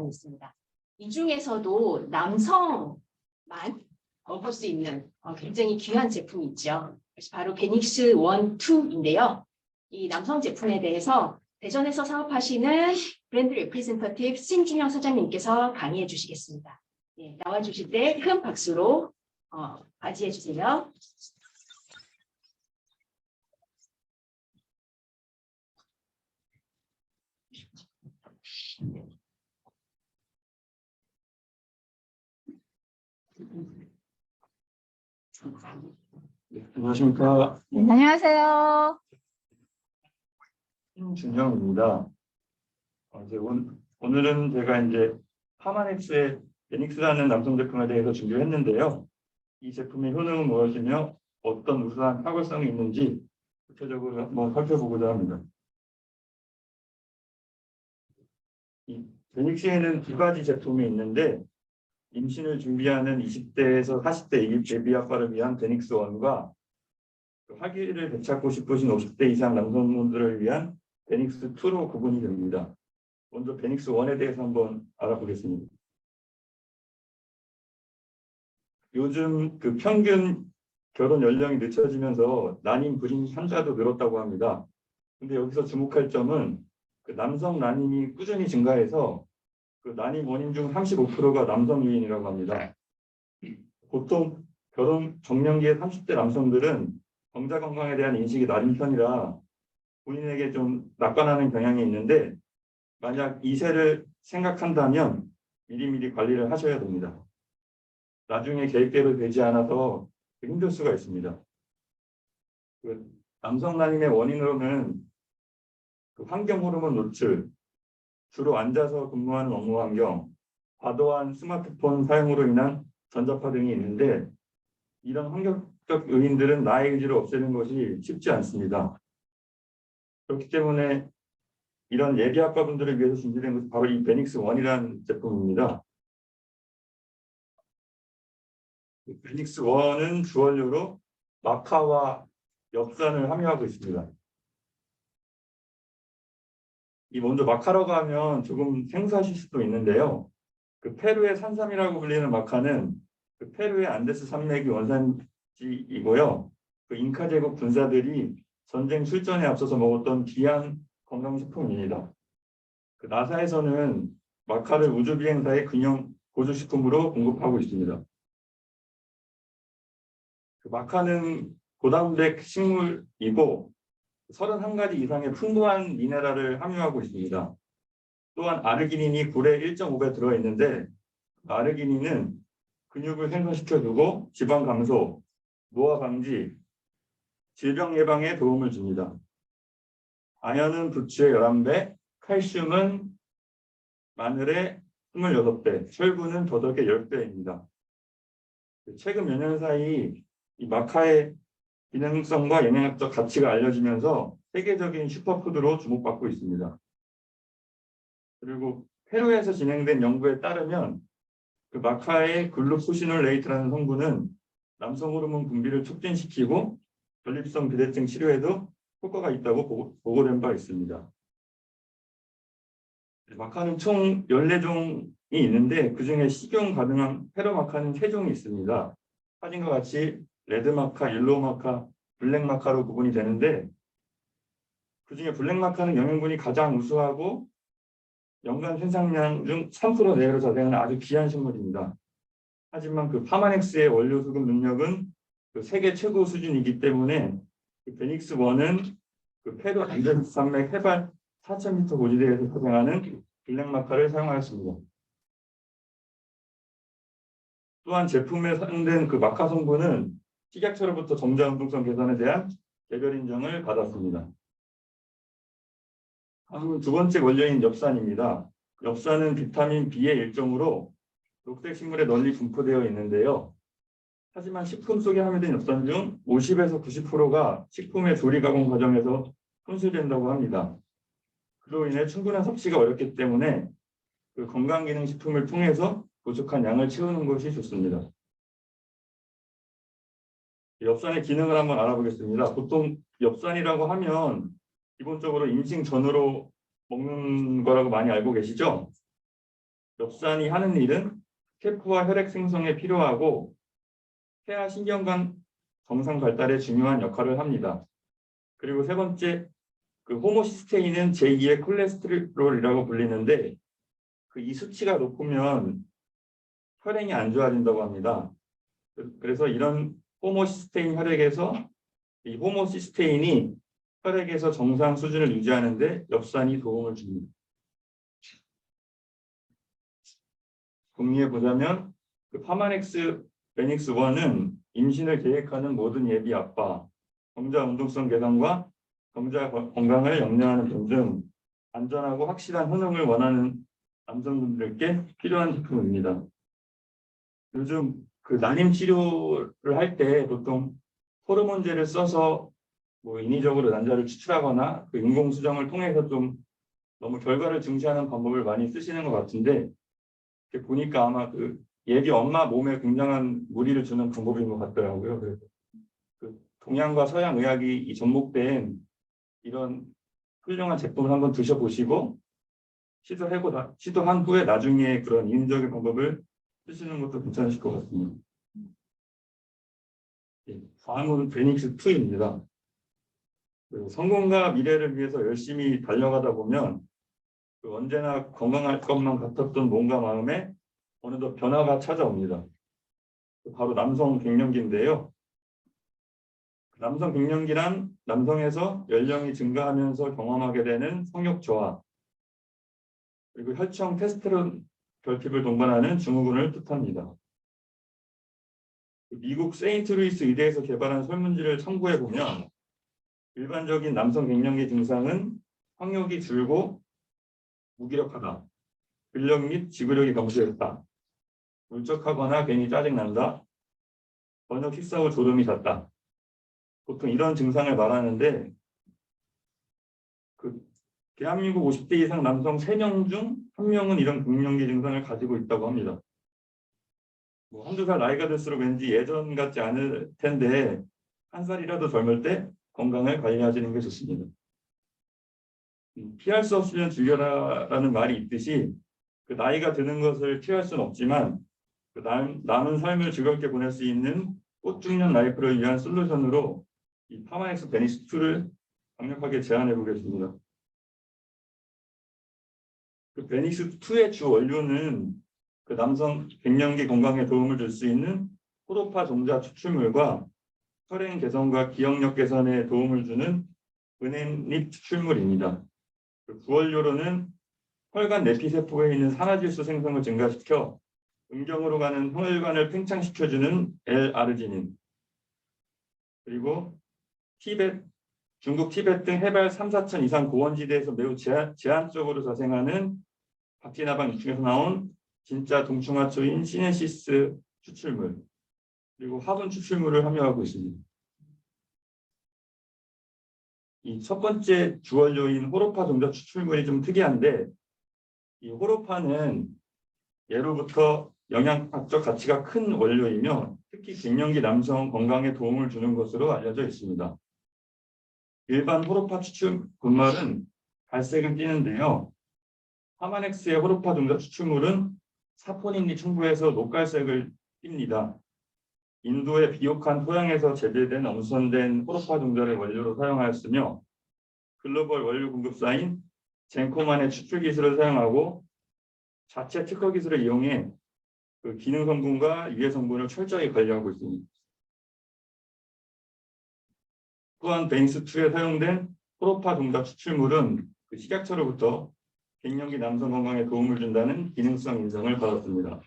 많이 있습니다. 이 중에서도 남성만 먹을 수 있는 굉장히 귀한 제품이 있죠. 그래서 바로 베닉스 1, 2인데요. 이 남성 제품에 대해서 대전에서 사업하시는 브랜드 레프레젠터티브 신준영 사장님께서 강의해 주시겠습니다. 네, 나와주실 때 큰 박수로 맞이해 주세요. 네, 안녕하십니까. 안녕하세요. 신준영입니다. 오늘은 제가 이제 파마넥스의 베닉스라는 남성 제품에 대해서 준비했는데요. 이 제품의 효능은 무엇이며 어떤 우수한 탁월성이 있는지 구체적으로 한번 살펴보고자 합니다. 이 베닉스에는 두 가지 제품이 있는데 임신을 준비하는 20대에서 40대 예비 아빠를 위한 베닉스 1과 화기를 되찾고 싶으신 50대 이상 남성분들을 위한 베닉스 2로 구분이 됩니다. 먼저 베닉스 1에 대해서 한번 알아보겠습니다. 요즘 그 평균 결혼 연령이 늦춰지면서 난임 불임 환자도 늘었다고 합니다. 근데 여기서 주목할 점은 그 남성 난임이 꾸준히 증가해서 그 난임 원인 중 35%가 남성 요인이라고 합니다. 보통 결혼 정년기의 30대 남성들은 정자 건강에 대한 인식이 낮은 편이라 본인에게 좀 낙관하는 경향이 있는데 만약 2세를 생각한다면 미리미리 관리를 하셔야 됩니다. 나중에 계획대로 되지 않아서 힘들 수가 있습니다. 그 남성 난임의 원인으로는 그 환경 호르몬 노출, 주로 앉아서 근무하는 업무 환경, 과도한 스마트폰 사용으로 인한 전자파 등이 있는데 이런 환경적 요인들은 나의 의지를 없애는 것이 쉽지 않습니다. 그렇기 때문에 이런 예비 아빠분들을 위해서 준비된 것이 바로 이 베닉스 1이라는 제품입니다. 베닉스 1은 주원료로 마카와 엽산을 함유하고 있습니다. 이 먼저 마카라고 하면 조금 생소하실 수도 있는데요. 그 페루의 산삼이라고 불리는 마카는 그 페루의 안데스 산맥이 원산지이고요. 그 잉카 제국 군사들이 전쟁 출전에 앞서서 먹었던 귀한 건강식품입니다. 그 나사에서는 마카를 우주비행사의 근형 보조식품으로 공급하고 있습니다. 그 마카는 고단백 식물이고 31가지 이상의 풍부한 미네랄을 함유하고 있습니다. 또한 아르기닌이 굴에 1.5배 들어있는데 아르기닌은 근육을 생성시켜주고 지방 감소, 노화 방지, 질병 예방에 도움을 줍니다. 아연은 부추의 11배, 칼슘은 마늘의 26배, 철분은 더덕의 10배입니다. 최근 몇 년 사이 이 마카의 기능성과 영양학적 가치가 알려지면서 세계적인 슈퍼푸드로 주목받고 있습니다. 그리고 페루에서 진행된 연구에 따르면 그 마카의 글루코시놀레이트라는 성분은 남성 호르몬 분비를 촉진시키고 전립선 비대증 치료에도 효과가 있다고 보고된 바 있습니다. 마카는 총 14종이 있는데 그중에 식용 가능한 페로 마카는 3종이 있습니다. 사진과 같이 레드 마카, 옐로우 마카, 블랙 마카로 구분이 되는데 그중에 블랙 마카는 영양분이 가장 우수하고 연간 생산량 중 3% 내외로 자생하는 아주 귀한 식물입니다. 하지만 그 파마넥스의 원료 수급 능력은 그 세계 최고 수준이기 때문에 그 베닉스 1은 그 페루 안데스 산맥 해발 4,000m 고지대에서 자생하는 블랙 마카를 사용하였습니다. 또한 제품에 사용된 그 마카 성분은 식약처로부터 정자 운동성 개선에 대한 개별 인정을 받았습니다. 다음은 두 번째 원료인 엽산입니다. 엽산은 비타민 B의 일종으로 녹색 식물에 널리 분포되어 있는데요. 하지만 식품 속에 함유된 엽산 중 50에서 90%가 식품의 조리 가공 과정에서 손실된다고 합니다. 그로 인해 충분한 섭취가 어렵기 때문에 그 건강기능식품을 통해서 부족한 양을 채우는 것이 좋습니다. 엽산의 기능을 한번 알아보겠습니다. 보통 엽산이라고 하면 기본적으로 임신 전후로 먹는 거라고 많이 알고 계시죠? 엽산이 하는 일은 세포와 혈액 생성에 필요하고 폐와 신경관 정상 발달에 중요한 역할을 합니다. 그리고 세 번째, 그 호모시스테인은 제2의 콜레스테롤이라고 불리는데 이 수치가 높으면 혈행이 안 좋아진다고 합니다. 그래서 이런 호모시스테인 혈액에서 이 호모시스테인이 혈액에서 정상 수준을 유지하는 데 엽산이 도움을 줍니다. 정리해 보자면 파마넥스 베닉스 1은 임신을 계획하는 모든 예비 아빠, 정자 운동성 개선과 정자 건강을 염려하는 분 등 안전하고 확실한 혼용을 원하는 남성분들께 필요한 제품입니다. 요즘 난임 치료를 할 때 보통 호르몬제를 써서 인위적으로 난자를 추출하거나 인공 수정을 통해서 좀 너무 결과를 증시하는 방법을 많이 쓰시는 것 같은데 보니까 아마 예비 엄마 몸에 굉장한 무리를 주는 방법인 것 같더라고요. 그래서 동양과 서양 의학이 접목된 이런 훌륭한 제품을 한번 드셔보시고 시도한 후에 나중에 그런 인위적인 방법을 쓰시는 것도 괜찮으실 것 같습니다. 다음은 베닉스 2입니다. 성공과 미래를 위해서 열심히 달려가다 보면 언제나 건강할 것만 같았던 몸과 마음에 어느덧 변화가 찾아옵니다. 바로 남성 갱년기인데요. 남성 갱년기란 남성에서 연령이 증가하면서 경험하게 되는 성욕 저하, 그리고 혈청 테스테론 결핍을 동반하는 증후군을 뜻합니다. 미국 세인트루이스 의대에서 개발한 설문지를 참고해 보면 일반적인 남성 갱년기 증상은 성욕이 줄고 무기력하다, 근력 및 지구력이 감소했다, 울적하거나 괜히 짜증난다, 저녁 식사 후 졸음이 잤다. 보통 이런 증상을 말하는데 대한민국 50대 이상 남성 3명 중 1명은 이런 갱년기 증상을 가지고 있다고 합니다. 한두 살 나이가 들수록 왠지 예전 같지 않을 텐데 한 살이라도 젊을 때 건강을 관리하시는 게 좋습니다. 피할 수 없으면 즐겨라라는 말이 있듯이 나이가 드는 것을 피할 수는 없지만 남은 삶을 즐겁게 보낼 수 있는 꽃중년 라이프를 위한 솔루션으로 이 파마엑스 베닉스 2를 강력하게 제안해 보겠습니다. 베닉스 2의 주 원료는 남성 갱년기 건강에 도움을 줄 수 있는 호로파 종자 추출물과 혈행 개선과 기억력 개선에 도움을 주는 은행잎 추출물입니다. 부원료로는 혈관 내피세포에 있는 산화질소 생성을 증가시켜 음경으로 가는 혈관을 팽창시켜주는 L-아르지닌, 그리고 중국 티벳 등 해발 3, 4천 이상 고원지대에서 매우 제한적으로 자생하는 박쥐나방 잎중에서 나온 진짜 동충하초인 시네시스 추출물, 그리고 화분 추출물을 함유하고 있습니다. 이 첫 번째 주원료인 호로파 종자 추출물이 좀 특이한데 이 호로파는 예로부터 영양학적 가치가 큰 원료이며 특히 갱년기 남성 건강에 도움을 주는 것으로 알려져 있습니다. 일반 호로파 추출 분말은 갈색을 띠는데요. 파마넥스의 호로파 종자 추출물은 사포닌이 충분해서 녹갈색을 띱니다. 인도의 비옥한 토양에서 재배된 엄선된 호로파 종자를 원료로 사용하였으며 글로벌 원료 공급사인 젠코만의 추출 기술을 사용하고 자체 특허 기술을 이용해 기능 성분과 유해 성분을 철저히 관리하고 있습니다. 또한 베닉스2에 사용된 호로파 종자 추출물은 식약처로부터 갱년기 남성 건강에 도움을 준다는 기능성 인정을 받았습니다.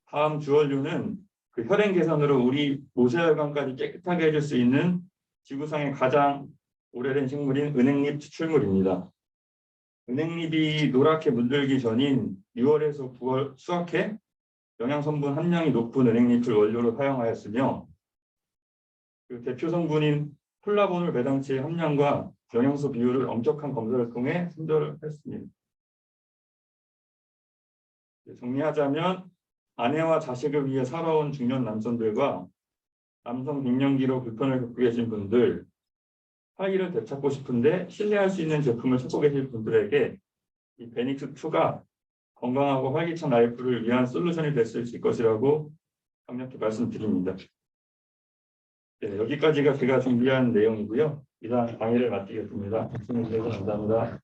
다음 주원료는 혈행 개선으로 우리 모세혈관까지 깨끗하게 해줄 수 있는 지구상의 가장 오래된 식물인 은행잎 추출물입니다. 은행잎이 노랗게 물들기 전인 6월에서 9월 수확해 영양성분 함량이 높은 은행잎을 원료로 사용하였으며 대표 성분인 폴라보놀 배당체의 함량과 영양소 비율을 엄격한 검사를 통해 선별을 했습니다. 정리하자면 아내와 자식을 위해 살아온 중년 남성들과 남성 갱년기로 불편을 겪고 계신 분들, 활기를 되찾고 싶은데 신뢰할 수 있는 제품을 찾고 계신 분들에게 이 베닉스2가 건강하고 활기찬 라이프를 위한 솔루션이 될 수 있을 것이라고 강력히 말씀드립니다. 네, 여기까지가 제가 준비한 내용이고요. 이상 강의를 마치겠습니다. 시청해 주셔서 감사합니다.